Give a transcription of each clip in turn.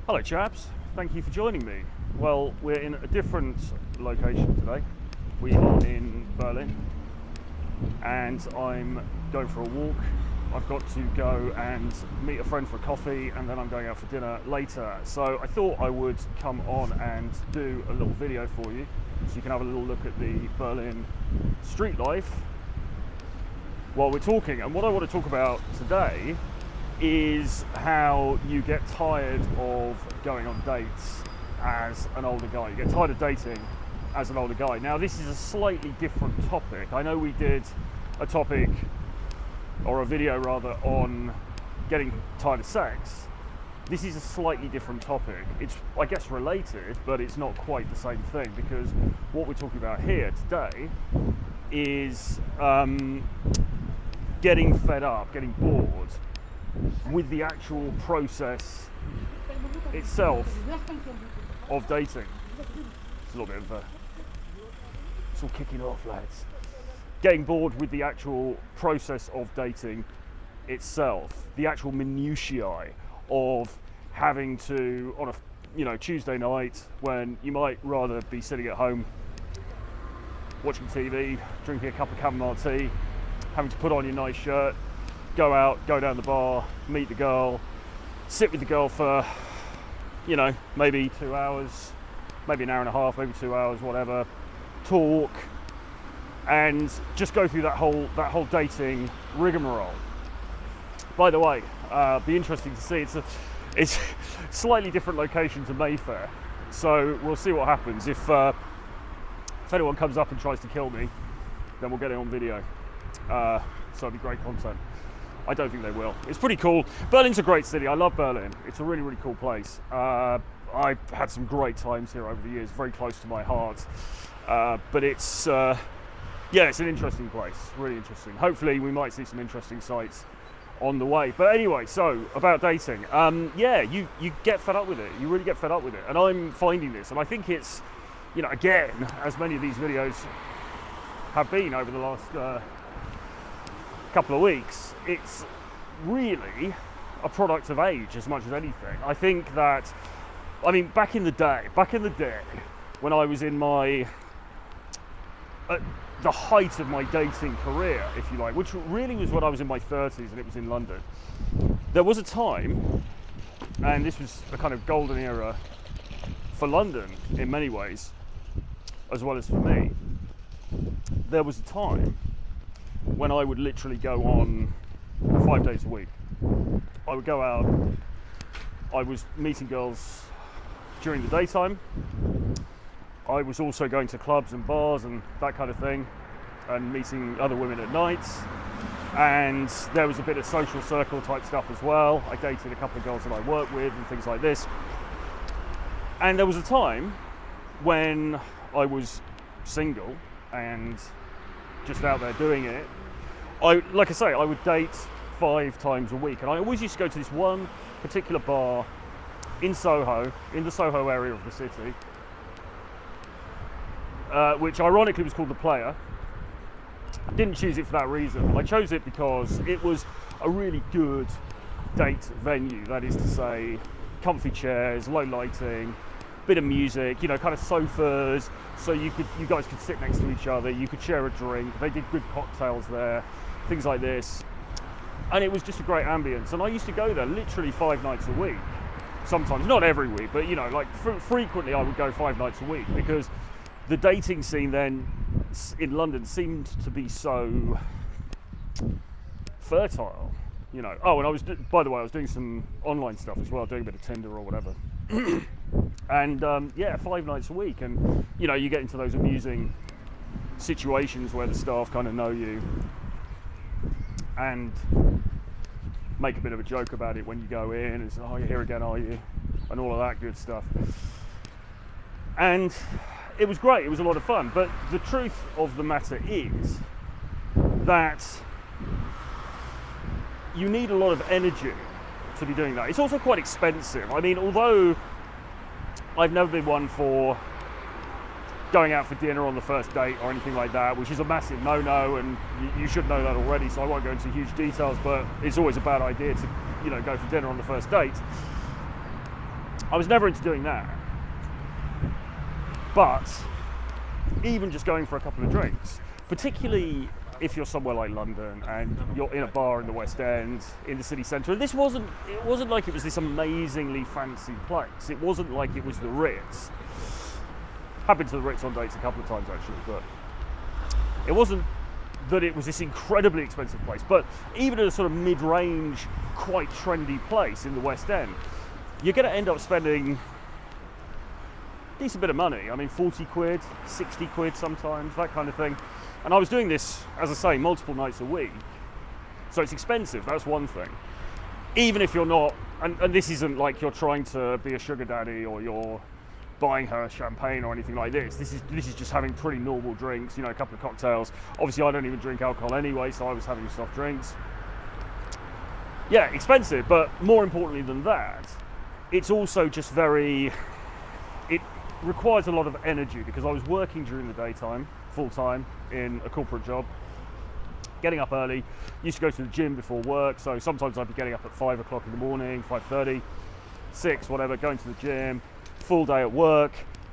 Hello chaps, thank you for joining me. Well, we're in a different location today. We are in Berlin and I'm going for a walk. I've got to go and meet a friend for a coffee and then I'm going out for dinner later. So I thought I would come on and do a little video for you so you can have a little look at the Berlin street life while we're talking. And what I want to talk about today is how you get tired of going on dates as an older guy. You get tired of dating as an older guy. Now this is a slightly different topic. I know we did a topic, or a video rather, on getting tired of sex. This is a slightly different topic. It's, I guess, related, but it's not quite the same thing, because what we're talking about here today is getting fed up, getting bored with the actual process itself of dating. It's a little bit of it's all kicking off, lads. Getting bored with the actual process of dating itself, the actual minutiae of having to, on a Tuesday night when you might rather be sitting at home watching TV, drinking a cup of chamomile tea, having to put on your nice shirt, go out, go down the bar, meet the girl, sit with the girl for, maybe 2 hours, maybe an hour and a half, maybe 2 hours, whatever, talk, and just go through that whole dating rigmarole. By the way, be interesting to see. It's slightly different location to Mayfair, so we'll see what happens. If anyone comes up and tries to kill me, then we'll get it on video. So it'll be great content. I don't think they will. It's pretty cool. Berlin's a great city. I love Berlin. It's a really, really cool place. I've had some great times here over the years, very close to my heart. But it's an interesting place, really interesting. Hopefully we might see some interesting sights on the way. But anyway, so about dating. You get fed up with it. You really get fed up with it. And I'm finding this. And I think it's, again, as many of these videos have been over the last couple of weeks, it's really a product of age as much as anything. I think that, back in the day, when I was in my the height of my dating career, if you like, which really was when I was in my 30s and it was in London, there was a time, and this was a kind of golden era for London in many ways, as well as for me. There was a time when I would literally go on 5 days a week. I would go out, I was meeting girls during the daytime, I was also going to clubs and bars and that kind of thing, and meeting other women at nights, and there was a bit of social circle type stuff as well. I dated a couple of girls that I worked with and things like this. And there was a time when I was single and just out there doing it. I would date 5 times a week, and I always used to go to this one particular bar in Soho, in the Soho area of the city, which ironically was called The Player. I didn't choose it for that reason. I chose it because it was a really good date venue. That is to say, comfy chairs, low lighting, bit of music, kind of sofas, so you guys could sit next to each other, you could share a drink. They did good cocktails there, things like this, and it was just a great ambience. And I used to go there literally 5 nights a week, sometimes, not every week, but frequently I would go 5 nights a week, because the dating scene then in London seemed to be so fertile, Oh, and by the way, I was doing some online stuff as well, doing a bit of Tinder or whatever. And 5 nights a week, and you get into those amusing situations where the staff kind of know you and make a bit of a joke about it when you go in and say, "Oh, you're here again, are you?" and all of that good stuff. And it was great, it was a lot of fun, but the truth of the matter is that you need a lot of energy to be doing that. It's also quite expensive. Although I've never been one for going out for dinner on the first date or anything like that, which is a massive no-no, and you should know that already, so I won't go into huge details, but it's always a bad idea to, go for dinner on the first date. I was never into doing that. But even just going for a couple of drinks, particularly if you're somewhere like London and you're in a bar in the West End, in the city centre, and it wasn't like it was this amazingly fancy place. It wasn't like it was the Ritz. I've been to the Ritz on dates a couple of times actually, but it wasn't that it was this incredibly expensive place. But even at a sort of mid-range, quite trendy place in the West End, you're going to end up spending a decent bit of money. I mean, 40 quid, 60 quid sometimes, that kind of thing. And I was doing this, as I say, multiple nights a week. So it's expensive, that's one thing. Even if you're not, and this isn't like you're trying to be a sugar daddy or you're buying her champagne or anything like this. This is just having pretty normal drinks, you know, a couple of cocktails. Obviously I don't even drink alcohol anyway, so I was having soft drinks. Yeah, expensive, but more importantly than that, it's also just it requires a lot of energy because I was working during the daytime, full time, in a corporate job, getting up early, used to go to the gym before work, so sometimes I'd be getting up at 5 o'clock in the morning, 5:30, 6, whatever, going to the gym, full day at work,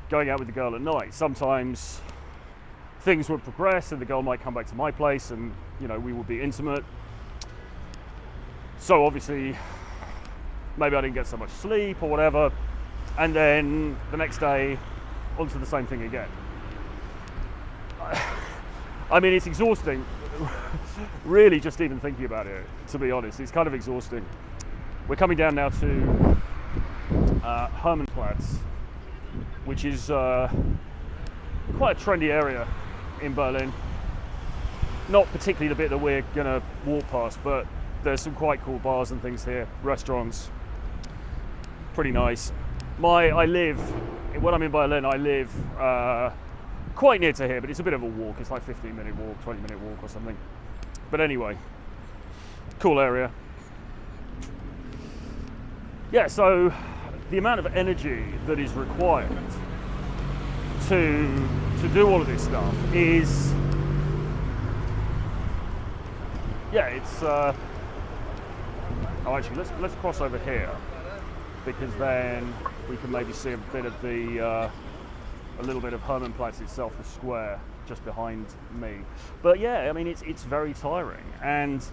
going out with the girl at night. Sometimes things would progress and the girl might come back to my place and, you know, we would be intimate. So obviously, maybe I didn't get so much sleep or whatever, and then the next day, onto the same thing again. I mean, it's exhausting, really, just even thinking about it, to be honest. It's kind of exhausting. We're coming down now to Hermannplatz, which is quite a trendy area in Berlin. Not particularly the bit that we're going to walk past, but there's some quite cool bars and things here, restaurants, pretty nice. When I'm in Berlin, I live quite near to here, but it's a bit of a walk. It's like 15-minute walk, 20-minute walk or something. But anyway, cool area. Yeah, so the amount of energy that is required to do all of this stuff is, yeah, it's. Oh, actually, let's cross over here because then we can maybe see a bit of a little bit of Hermannplatz itself, the square just behind me. But yeah, I mean, it's very tiring. And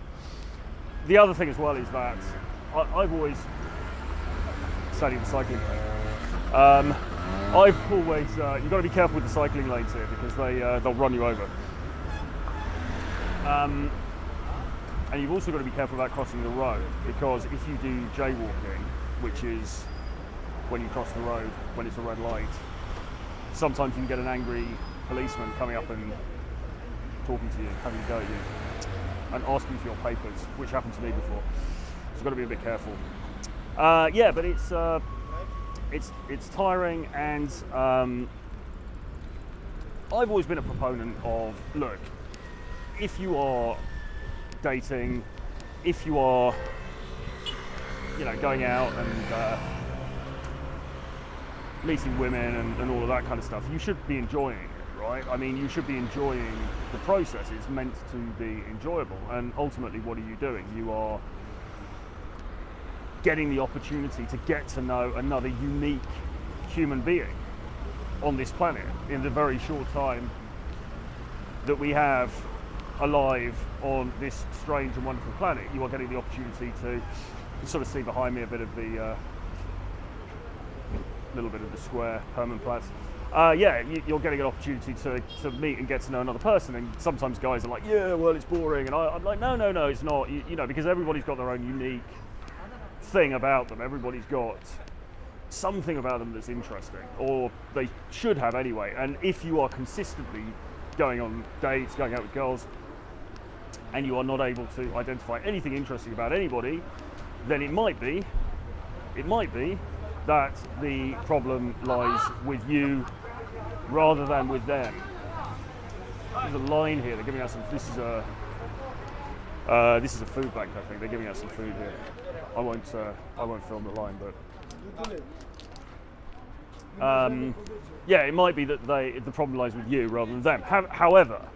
the other thing as well is that I've always studied the cycling lane. I've always you've got to be careful with the cycling lanes here because they'll run you over. And you've also got to be careful about crossing the road because if you do jaywalking, which is when you cross the road when it's a red light, sometimes you can get an angry policeman coming up and talking to you, having a go at you, and asking for your papers, which happened to me before. So you've got to be a bit careful. Yeah, but it's tiring, and I've always been a proponent of, look, if you are dating, if you are, you know, going out and meeting women and all of that kind of stuff, you should be enjoying it, right? I mean, you should be enjoying the process. It's meant to be enjoyable, and ultimately, what are you doing? You are getting the opportunity to get to know another unique human being on this planet in the very short time that we have alive on this strange and wonderful planet. You are getting the opportunity to sort of see behind me a bit of the little bit of the square, Hermannplatz. Yeah, you're getting an opportunity to meet and get to know another person, and sometimes guys are like, yeah, well, it's boring, and I'm like, no, it's not, you know, because everybody's got their own unique thing about them. Everybody's got something about them that's interesting, or they should have anyway. And if you are consistently going on dates, going out with girls, and you are not able to identify anything interesting about anybody, then it might be that the problem lies with you rather than with them. There's a line here. They're giving us some. This is a food bank, I think. They're giving us some food here. I won't film the line, but yeah, it might be that the problem lies with you rather than them. However,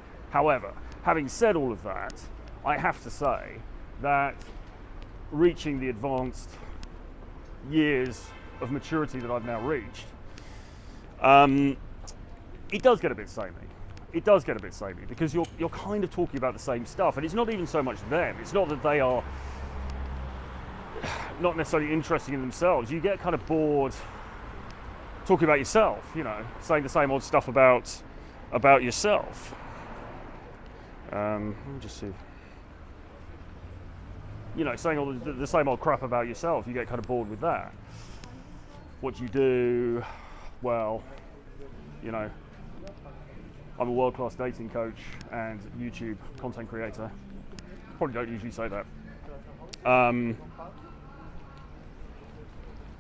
having said all of that, I have to say that reaching the advanced years of maturity that I've now reached, it does get a bit samey. It does get a bit samey because you're kind of talking about the same stuff, and it's not even so much them. It's not that they are not necessarily interested in themselves. You get kind of bored talking about yourself, you know, saying the same old stuff about yourself. Let me just see. You know, saying all the same old crap about yourself. You get kind of bored with that. What do you do? Well, you know, I'm a world-class dating coach and YouTube content creator. Probably don't usually say that.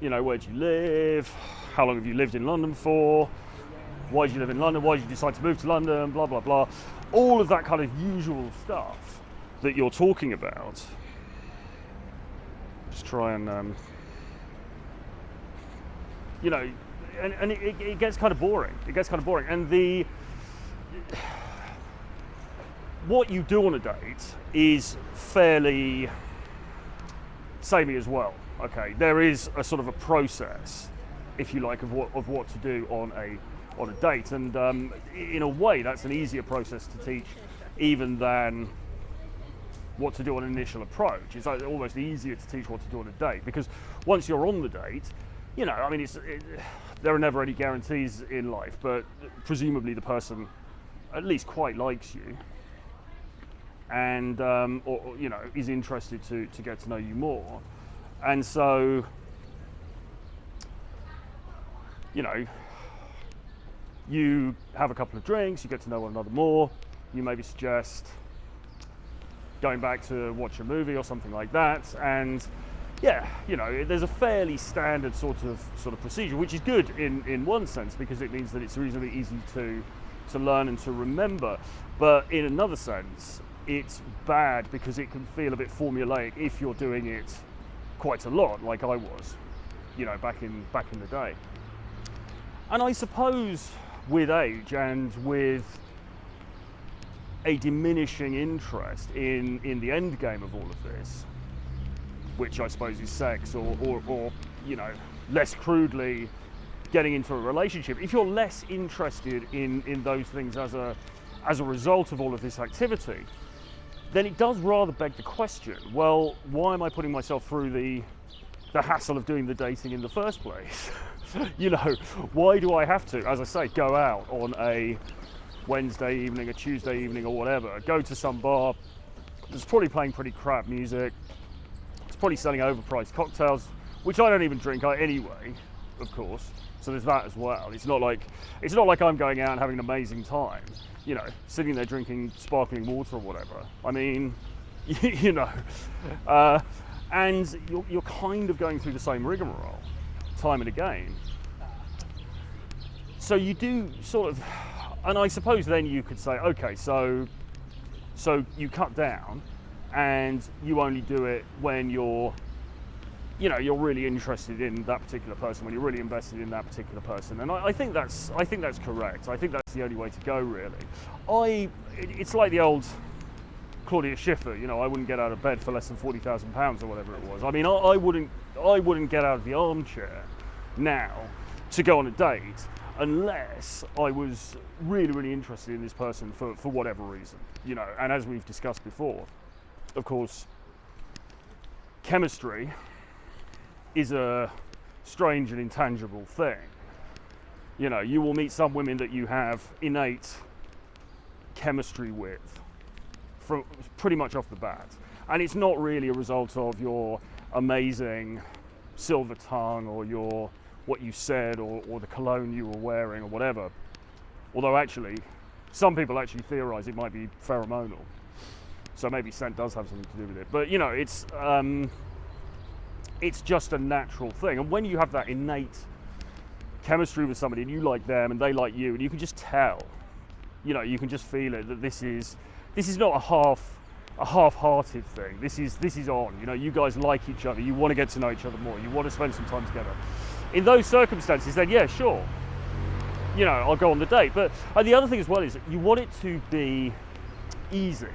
You know, where do you live? How long have you lived in London for? Why did you live in London? Why did you decide to move to London? Blah, blah, blah. All of that kind of usual stuff that you're talking about. Just try and, you know, and it gets kind of boring. It gets kind of boring. And what you do on a date is fairly samey as well. Okay, there is a sort of a process, if you like, of what to do on a date, and in a way that's an easier process to teach even than what to do on an initial approach. It's almost easier to teach what to do on a date, because once you're on the date, you know, I mean, there are never any guarantees in life, but presumably the person at least quite likes you and or you know, is interested to get to know you more. And so, you know, you have a couple of drinks, you get to know one another more, you maybe suggest going back to watch a movie or something like that, and yeah, you know, there's a fairly standard sort of procedure, which is good in one sense, because it means that it's reasonably easy to learn and to remember. But in another sense, it's bad because it can feel a bit formulaic if you're doing it quite a lot, like I was, you know, back in the day. And I suppose with age and with a diminishing interest in the end game of all of this, which I suppose is sex, or you know, less crudely, getting into a relationship, if you're less interested in those things as a result of all of this activity, then it does rather beg the question, well, why am I putting myself through the hassle of doing the dating in the first place? You know, why do I have to, as I say, go out on a Wednesday evening, a Tuesday evening, or whatever, go to some bar that's probably playing pretty crap music, it's probably selling overpriced cocktails, which I don't even drink anyway, of course, so there's that as well. It's not like I'm going out and having an amazing time, you know, sitting there drinking sparkling water or whatever. I mean, you know, and you're kind of going through the same rigmarole time and again. So you do sort of, and I suppose then you could say, okay, so you cut down and you only do it when you're really interested in that particular person, when you're really invested in that particular person. And I think that's correct. I think that's the only way to go, really. It's like the old Claudia Schiffer, you know, I wouldn't get out of bed for less than £40,000 or whatever it was. I mean, I wouldn't get out of the armchair now to go on a date unless I was really, really interested in this person for whatever reason, you know. And as we've discussed before, of course, chemistry is a strange and intangible thing. You know, you will meet some women that you have innate chemistry with from pretty much off the bat, and it's not really a result of your amazing silver tongue or your what you said or the cologne you were wearing or whatever. Although actually, some people actually theorize it might be pheromonal, so maybe scent does have something to do with it. But you know, it's just a natural thing. And when you have that innate chemistry with somebody and you like them and they like you, and you can just tell, you know, you can just feel it, that this is not a half-hearted thing. This is on. You know, you guys like each other. You want to get to know each other more. You want to spend some time together. In those circumstances, then yeah, sure. You know, I'll go on the date. But the other thing as well is that you want it to be easy.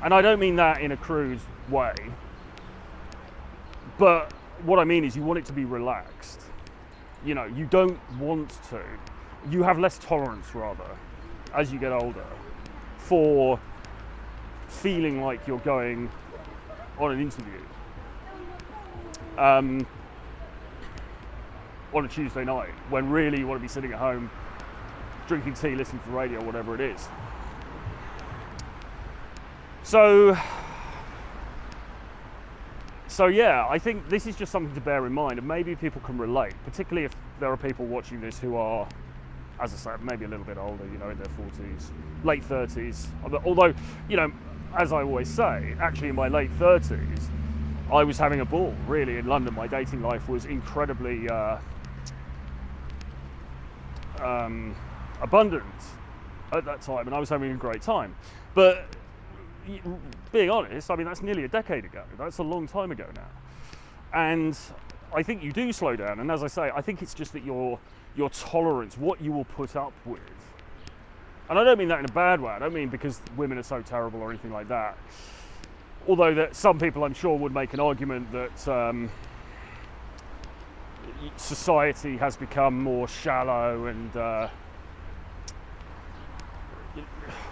And I don't mean that in a crude way. But what I mean is you want it to be relaxed. You know, you don't want to. You have less tolerance, rather, as you get older, for feeling like you're going on an interview on a Tuesday night, when really you want to be sitting at home drinking tea, listening to the radio, whatever it is. So yeah, I think this is just something to bear in mind, and maybe people can relate, particularly if there are people watching this who are, as I said, maybe a little bit older, you know, in their 40s, late 30s. Although, you know, as I always say, actually in my late 30s, I was having a ball, really, in London. My dating life was incredibly abundant at that time, and I was having a great time. But being honest, I mean, that's nearly a decade ago. That's a long time ago now. And I think you do slow down. And as I say, I think it's just that your tolerance, what you will put up with. And I don't mean that in a bad way. I don't mean because women are so terrible or anything like that. Although that some people, I'm sure, would make an argument that society has become more shallow and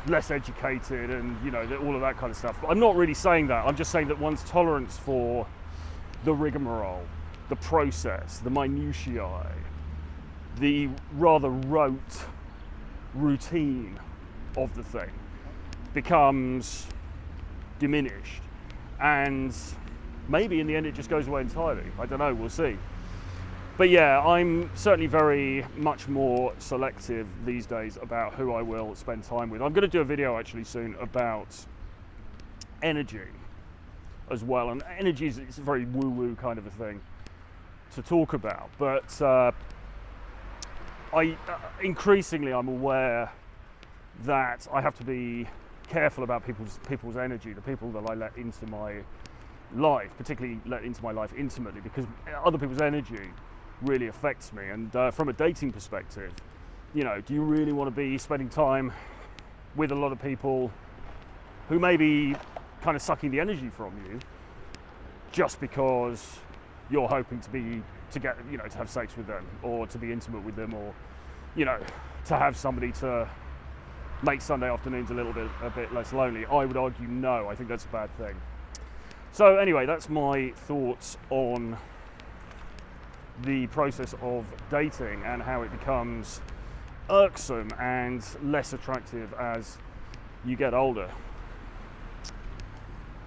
less educated, and you know, all of that kind of stuff. But I'm not really saying that. I'm just saying that one's tolerance for the rigmarole, the process, the minutiae, the rather rote routine of the thing becomes diminished, and maybe in the end it just goes away entirely. I don't know, we'll see. But yeah, I'm certainly very much more selective these days about who I will spend time with. I'm going to do a video actually soon about energy as well, and energy is, it's a very woo-woo kind of a thing to talk about, but increasingly I'm aware that I have to be careful about people's energy, the people that I let into my life, particularly let into my life intimately, because other people's energy really affects me. And from a dating perspective, you know, do you really want to be spending time with a lot of people who may be kind of sucking the energy from you just because you're hoping to get, you know, to have sex with them, or to be intimate with them, or, you know, to have somebody to make Sunday afternoons a bit less lonely? I would argue no. I think that's a bad thing. So anyway, that's my thoughts on the process of dating and how it becomes irksome and less attractive as you get older.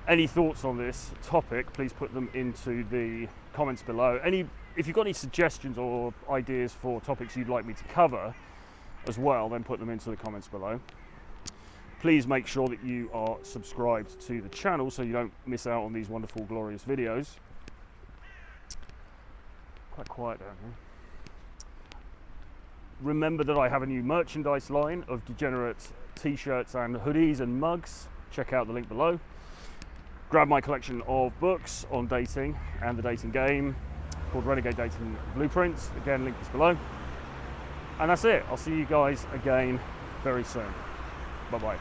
Any thoughts on this topic, please put them into the comments below. If you've got any suggestions or ideas for topics you'd like me to cover as well, then put them into the comments below. Please make sure that you are subscribed to the channel so you don't miss out on these wonderful, glorious videos. Quite quiet down here. Remember that I have a new merchandise line of degenerate t-shirts and hoodies and mugs. Check out the link below. Grab my collection of books on dating and the dating game called Renegade Dating Blueprints. Again, link is below. And that's it. I'll see you guys again very soon. Bye-bye.